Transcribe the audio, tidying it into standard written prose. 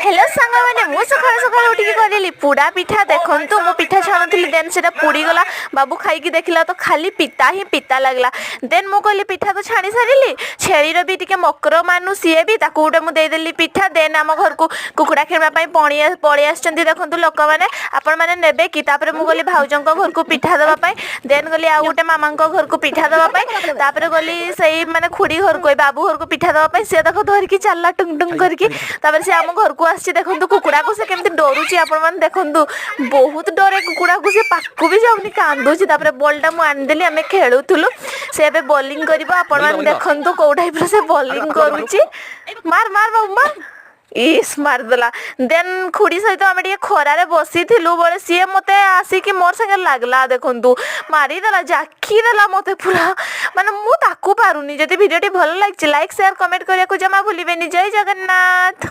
Hello सांग मैंने मु सकाळ सकाळ उठिक करली पुड़ा पिठा देखंतु मु पिठा छाणुली देन सेटा पुड़ी गला बाबू खाई देखला तो खाली पिता ही पिता लगला देन मु कहली पिठा तो छाणी सारिली छेलीर भी टिके मकर मानु सीए भी ताकू गोटे मु दे देली पिठा देन आम घर को कुकुड़ा खेलवा पई पळी आछंती देखंतु लोक माने आपण माने नेबे कि तापर मु कहली भाउजंको घर को पिठा देबा पई देन गली आ गोटे मामांको घर को पिठा देबा पई तापर गली सही माने खुड़ी घर को बाबू घर को पिठा देबा पई से देखो धर की चलला टुंग टुंग करके तापर से आम घर को आसी देखंतु कुकुड़ा को से केमती डरुची आपण माने देखंतु बहुत डरे कुकुड़ा को से पाकू भी जाउनी कांदुची तापर बॉलटा मु आन देली हमें खेलुथुलु से एबे बॉलिंग करबो आपण माने देखंतु को टाइप से बॉलिंग करूची मार मार बाबू मार इस मारदेला देन खुड़ी सहित आम खरारे बसी थिलु बोले सी मते आसिक मोर संगे लागला देखंतु मारिदेला जाखीदेला मते पूरा माने मु ताकू पारुनी जदि वीडियोटी भल लागिछि लाइक शेयर कमेंट करिया को जमा भूलिबेनी जय जगन्नाथ।